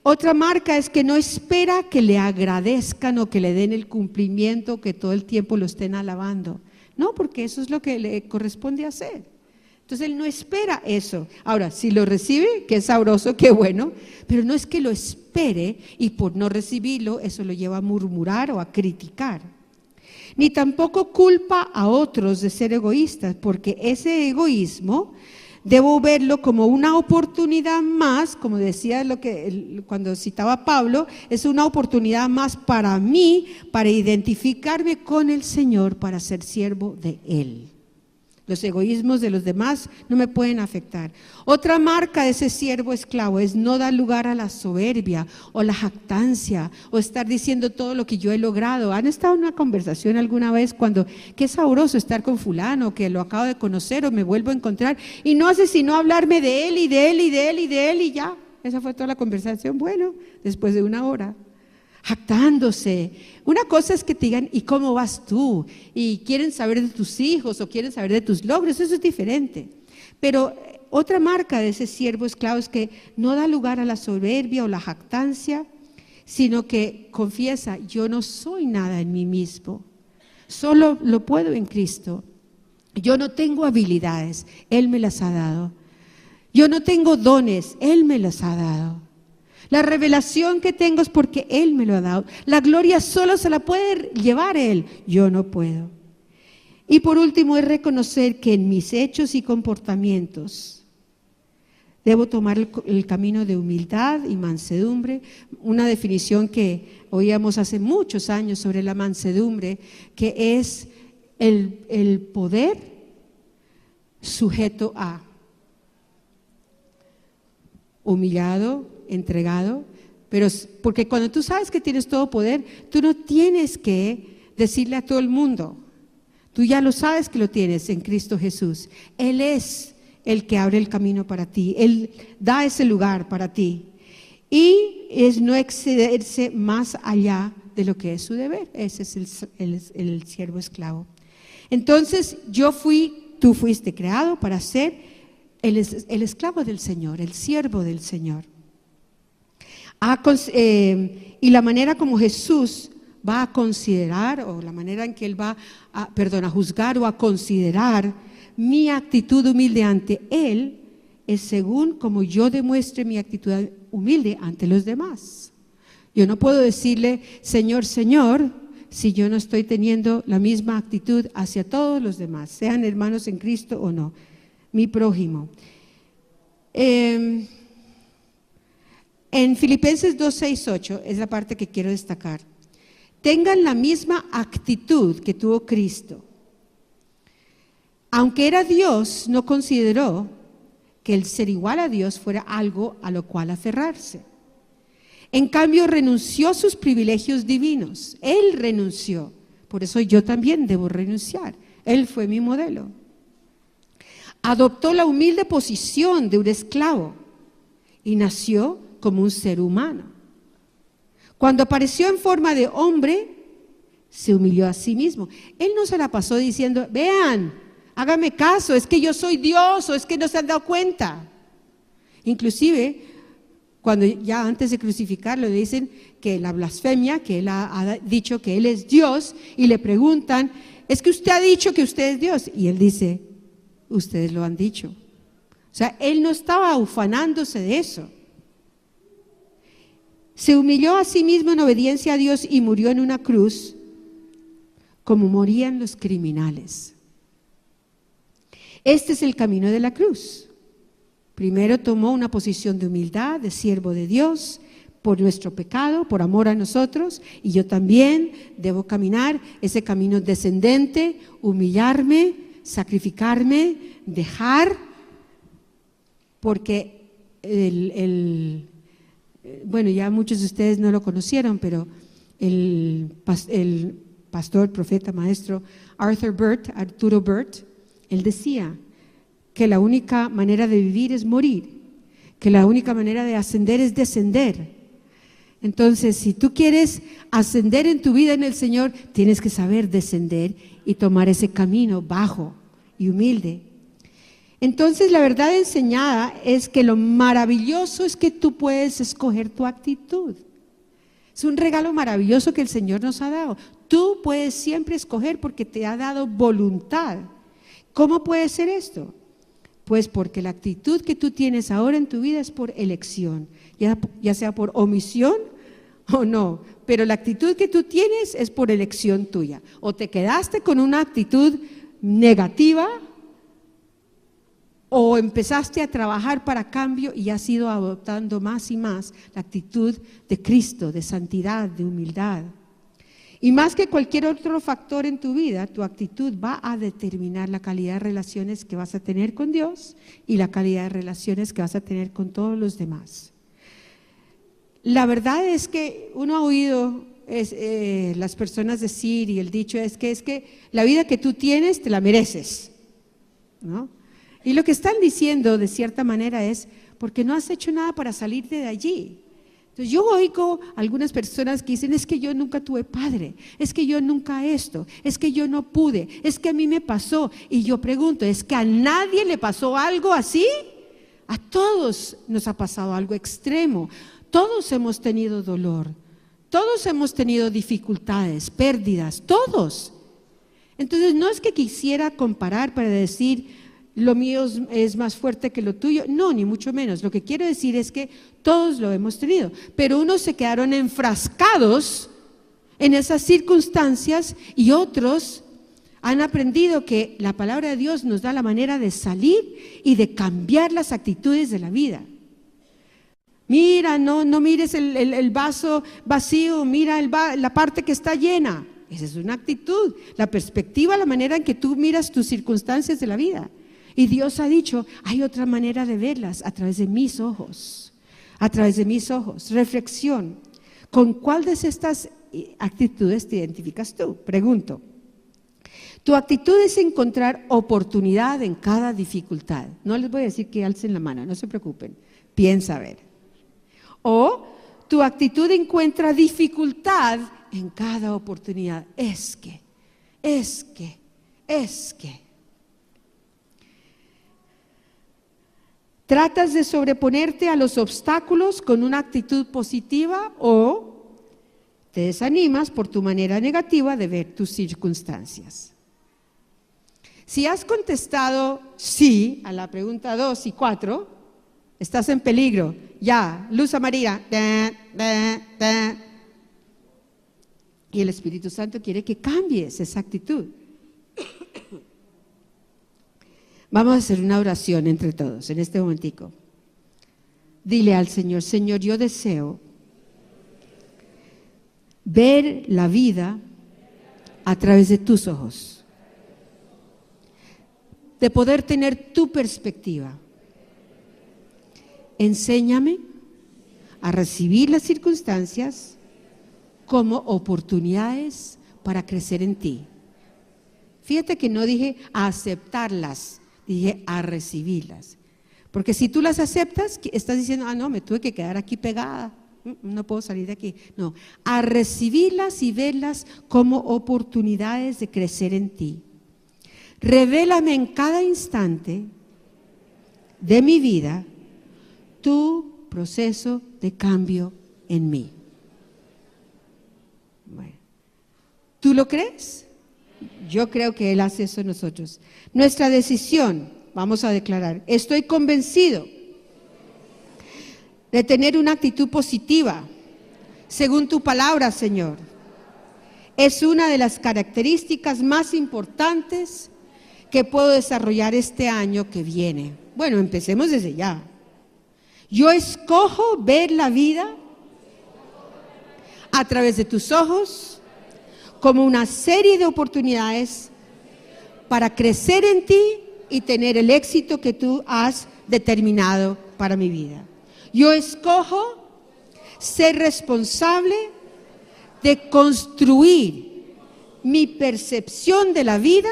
Otra marca es que no espera que le agradezcan o que le den el cumplimiento, que todo el tiempo lo estén alabando. No, porque eso es lo que le corresponde hacer. Entonces Él no espera eso. Ahora, si lo recibe, qué sabroso, qué bueno, pero no es que lo espere y por no recibirlo, eso lo lleva a murmurar o a criticar. Ni tampoco culpa a otros de ser egoístas, porque ese egoísmo debo verlo como una oportunidad más, como decía cuando citaba Pablo, es una oportunidad más para mí, para identificarme con el Señor, para ser siervo de Él. Los egoísmos de los demás no me pueden afectar. Otra marca de ese siervo esclavo es no dar lugar a la soberbia o la jactancia o estar diciendo todo lo que yo he logrado. ¿Han estado en una conversación alguna vez cuando qué sabroso estar con fulano, que lo acabo de conocer o me vuelvo a encontrar y no hace sino hablarme de él y de él y de él y de él y ya? Esa fue toda la conversación. Bueno, después de una hora. Jactándose. Una cosa es que te digan, ¿y cómo vas tú? Y quieren saber de tus hijos o quieren saber de tus logros, eso es diferente. Pero otra marca de ese siervo esclavo es que no da lugar a la soberbia o la jactancia, sino que confiesa, yo no soy nada en mí mismo, solo lo puedo en Cristo. Yo no tengo habilidades, Él me las ha dado. Yo no tengo dones, Él me los ha dado. La revelación que tengo es porque Él me lo ha dado. La gloria solo se la puede llevar Él, yo no puedo. Y por último es reconocer que en mis hechos y comportamientos debo tomar el camino de humildad y mansedumbre, una definición que oíamos hace muchos años sobre la mansedumbre, que es el poder sujeto a humillado, entregado, pero porque cuando tú sabes que tienes todo poder, tú no tienes que decirle a todo el mundo, tú ya lo sabes que lo tienes en Cristo Jesús. Él es el que abre el camino para ti, Él da ese lugar para ti y es no excederse más allá de lo que es su deber. Ese es el siervo esclavo. Entonces tú fuiste creado para ser el esclavo del Señor, el siervo del Señor. Y la manera como Jesús va a considerar, o la manera en que Él va a juzgar o a considerar mi actitud humilde ante Él, es según como yo demuestre mi actitud humilde ante los demás. Yo no puedo decirle, Señor, Señor, si yo no estoy teniendo la misma actitud hacia todos los demás, sean hermanos en Cristo o no, mi prójimo. En Filipenses 2, 6, 8 es la parte que quiero destacar. Tengan la misma actitud que tuvo Cristo. Aunque era Dios, no consideró que el ser igual a Dios fuera algo a lo cual aferrarse. En cambio, renunció a sus privilegios divinos. Él renunció. Por eso yo también debo renunciar. Él fue mi modelo. Adoptó la humilde posición de un esclavo y nació como un ser humano. Cuando apareció en forma de hombre, se humilló a sí mismo. Él no se la pasó diciendo, vean, hágame caso, es que yo soy Dios o es que no se han dado cuenta. Inclusive, cuando ya antes de crucificarlo le dicen que la blasfemia, que él ha dicho que él es Dios y le preguntan, es que usted ha dicho que usted es Dios. Y él dice, ustedes lo han dicho. O sea, él no estaba ufanándose de eso. Se humilló a sí mismo en obediencia a Dios y murió en una cruz como morían los criminales. Este es el camino de la cruz. Primero tomó una posición de humildad, de siervo de Dios, por nuestro pecado, por amor a nosotros, y yo también debo caminar ese camino descendente, humillarme, sacrificarme, dejar, porque bueno, ya muchos de ustedes no lo conocieron, pero el pastor, profeta, maestro Arturo Burt, él decía que la única manera de vivir es morir, que la única manera de ascender es descender. Entonces, si tú quieres ascender en tu vida en el Señor, tienes que saber descender y tomar ese camino bajo y humilde. Entonces, la verdad enseñada es que lo maravilloso es que tú puedes escoger tu actitud. Es un regalo maravilloso que el Señor nos ha dado. Tú puedes siempre escoger porque te ha dado voluntad. ¿Cómo puede ser esto? Pues porque la actitud que tú tienes ahora en tu vida es por elección, ya sea por omisión o no, pero la actitud que tú tienes es por elección tuya. O te quedaste con una actitud negativa o empezaste a trabajar para cambio y has ido adoptando más y más la actitud de Cristo, de santidad, de humildad. Y más que cualquier otro factor en tu vida, tu actitud va a determinar la calidad de relaciones que vas a tener con Dios y la calidad de relaciones que vas a tener con todos los demás. La verdad es que uno ha oído las personas decir, y el dicho es que la vida que tú tienes te la mereces, ¿no? Y lo que están diciendo de cierta manera es porque no has hecho nada para salirte de allí. Entonces yo oigo algunas personas que dicen, es que yo nunca tuve padre, es que yo nunca esto, es que yo no pude, es que a mí me pasó. Y yo pregunto, ¿es que a nadie le pasó algo así? A todos nos ha pasado algo extremo, todos hemos tenido dolor, todos hemos tenido dificultades, pérdidas, todos. Entonces no es que quisiera comparar para decir, lo mío es más fuerte que lo tuyo, no, ni mucho menos. Lo que quiero decir es que todos lo hemos tenido, pero unos se quedaron enfrascados en esas circunstancias y otros han aprendido que la palabra de Dios nos da la manera de salir y de cambiar las actitudes de la vida. Mira, no mires el vaso vacío, mira la parte que está llena. Esa es una actitud, la perspectiva, la manera en que tú miras tus circunstancias de la vida. Y Dios ha dicho, hay otra manera de verlas, a través de mis ojos, a través de mis ojos. Reflexión, ¿con cuál de estas actitudes te identificas tú? Pregunto. Tu actitud es encontrar oportunidad en cada dificultad. No les voy a decir que alcen la mano, no se preocupen, piensa a ver. O tu actitud encuentra dificultad en cada oportunidad. Es que. ¿Tratas de sobreponerte a los obstáculos con una actitud positiva o te desanimas por tu manera negativa de ver tus circunstancias? Si has contestado sí a la pregunta 2 y 4, estás en peligro. Ya, luz amarilla. Y el Espíritu Santo quiere que cambies esa actitud. Vamos a hacer una oración entre todos en este momentico. Dile al Señor, Señor, yo deseo ver la vida a través de tus ojos, de poder tener tu perspectiva. Enséñame a recibir las circunstancias como oportunidades para crecer en ti. Fíjate que no dije a aceptarlas, dije a recibirlas. Porque si tú las aceptas, estás diciendo, no, me tuve que quedar aquí pegada, no puedo salir de aquí. No, a recibirlas y verlas como oportunidades de crecer en ti. Revélame en cada instante de mi vida tu proceso de cambio en mí. Bueno, ¿tú lo crees? Yo creo que Él hace eso en nosotros. Nuestra decisión, vamos a declarar, estoy convencido de tener una actitud positiva, según tu palabra, Señor. Es una de las características más importantes que puedo desarrollar este año que viene. Bueno, empecemos desde ya. Yo escojo ver la vida a través de tus ojos como una serie de oportunidades para crecer en ti y tener el éxito que tú has determinado para mi vida. Yo escojo ser responsable de construir mi percepción de la vida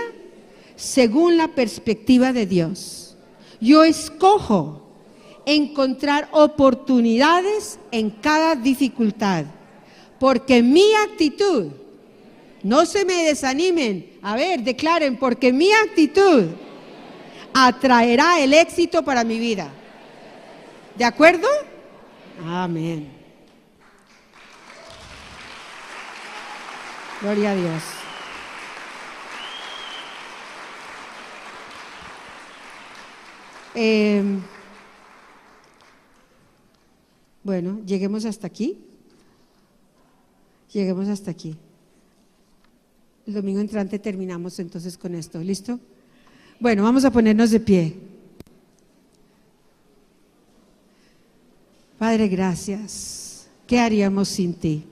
según la perspectiva de Dios. Yo escojo encontrar oportunidades en cada dificultad, porque mi actitud, no se me desanimen, a ver, declaren, porque mi actitud atraerá el éxito para mi vida. ¿De acuerdo? Amén. Gloria a Dios. Bueno, lleguemos hasta aquí. Lleguemos hasta aquí. El domingo entrante terminamos entonces con esto. ¿Listo? Bueno, vamos a ponernos de pie. Padre, gracias. ¿Qué haríamos sin ti?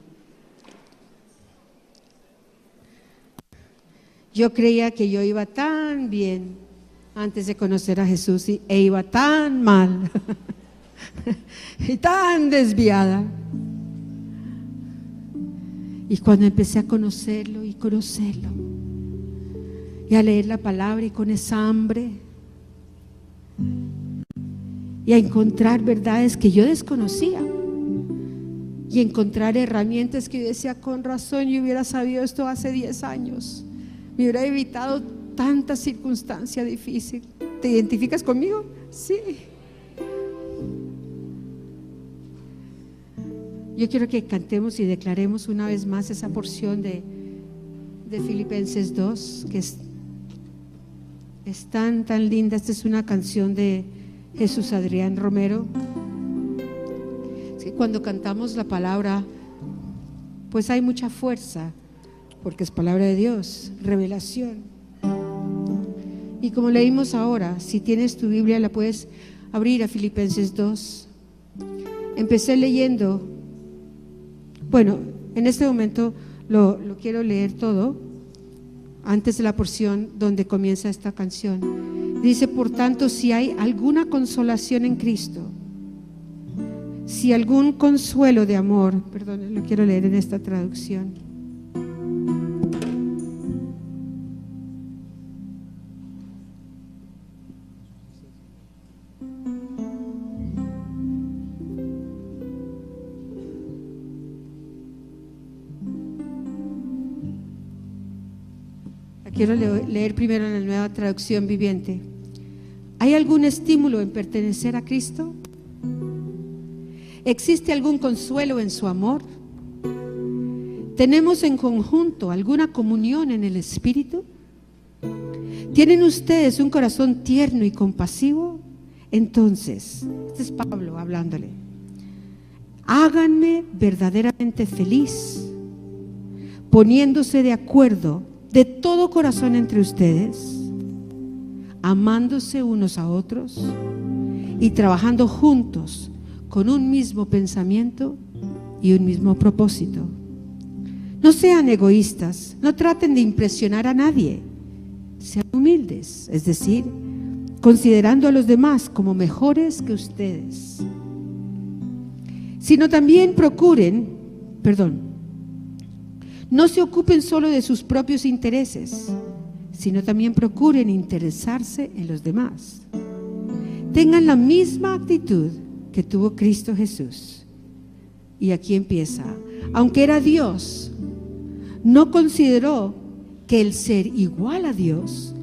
Yo creía que yo iba tan bien antes de conocer a Jesús e iba tan mal y tan desviada. Y cuando empecé a conocerlo y conocerlo y a leer la palabra y con esa hambre y a encontrar verdades que yo desconocía y encontrar herramientas que yo decía, con razón yo hubiera sabido esto hace 10 años, me hubiera evitado tanta circunstancia difícil. ¿Te identificas conmigo? Sí. Yo quiero que cantemos y declaremos una vez más esa porción de Filipenses 2, que es tan linda. Esta es una canción de Jesús Adrián Romero. Es que cuando cantamos la palabra, pues hay mucha fuerza, porque es palabra de Dios, revelación. Y como leímos ahora, si tienes tu Biblia la puedes abrir a Filipenses 2. Empecé leyendo, bueno, en este momento lo quiero leer todo antes de la porción donde comienza esta canción. Dice, por tanto, si hay alguna consolación en Cristo, si algún consuelo de amor, perdón, lo quiero leer en esta traducción. Quiero leer primero en la Nueva Traducción Viviente. ¿Hay algún estímulo en pertenecer a Cristo? ¿Existe algún consuelo en su amor? ¿Tenemos en conjunto alguna comunión en el Espíritu? ¿Tienen ustedes un corazón tierno y compasivo? Entonces, este es Pablo hablándole. Háganme verdaderamente feliz, poniéndose de acuerdo de todo corazón entre ustedes, amándose unos a otros y trabajando juntos con un mismo pensamiento y un mismo propósito. No sean egoístas, no traten de impresionar a nadie, sean humildes, es decir, considerando a los demás como mejores que ustedes, sino también no se ocupen solo de sus propios intereses, sino también procuren interesarse en los demás. Tengan la misma actitud que tuvo Cristo Jesús. Y aquí empieza. Aunque era Dios, no consideró que el ser igual a Dios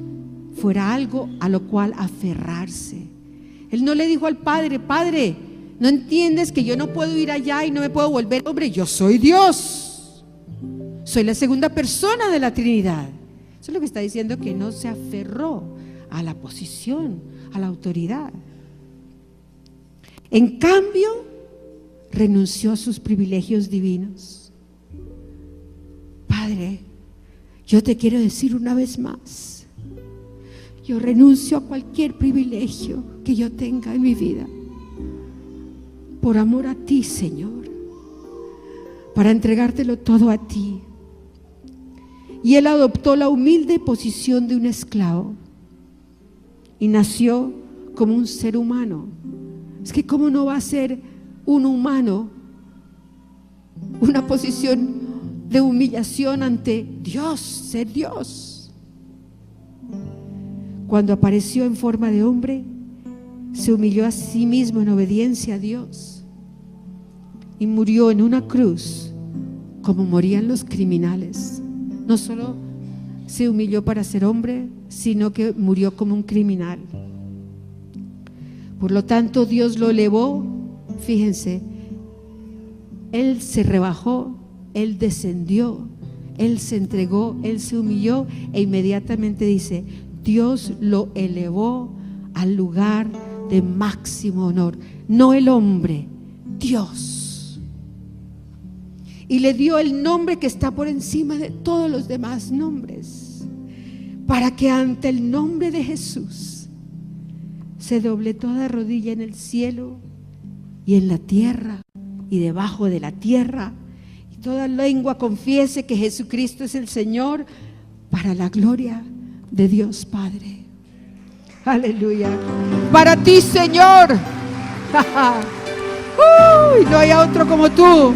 fuera algo a lo cual aferrarse. Él no le dijo al Padre, Padre, ¿no entiendes que yo no puedo ir allá y no me puedo volver hombre? Yo soy Dios. Soy la segunda persona de la Trinidad. Eso es lo que está diciendo, que no se aferró a la posición, a la autoridad. En cambio, renunció a sus privilegios divinos. Padre, yo te quiero decir una vez más, yo renuncio a cualquier privilegio que yo tenga en mi vida, por amor a ti, Señor, para entregártelo todo a ti. Y él adoptó la humilde posición de un esclavo y nació como un ser humano. Es que ¿cómo no va a ser un humano una posición de humillación ante Dios, ser Dios? Cuando apareció en forma de hombre, se humilló a sí mismo en obediencia a Dios y murió en una cruz como morían los criminales. No solo se humilló para ser hombre, sino que murió como un criminal. Por lo tanto, Dios lo elevó. Fíjense, Él se rebajó, Él descendió, Él se entregó, Él se humilló e inmediatamente dice, Dios lo elevó al lugar de máximo honor, no el hombre, Dios. Y le dio el nombre que está por encima de todos los demás nombres, para que ante el nombre de Jesús se doble toda rodilla en el cielo y en la tierra y debajo de la tierra, y toda lengua confiese que Jesucristo es el Señor, para la gloria de Dios Padre. Aleluya. Para ti, Señor. No hay otro como tú.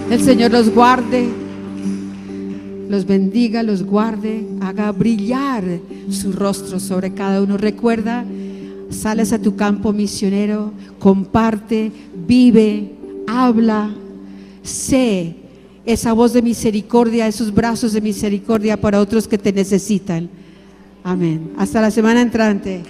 El Señor los guarde, los bendiga, los guarde, haga brillar su rostro sobre cada uno. Recuerda, sales a tu campo misionero, comparte, vive, habla, sé esa voz de misericordia, esos brazos de misericordia para otros que te necesitan. Amén. Hasta la semana entrante.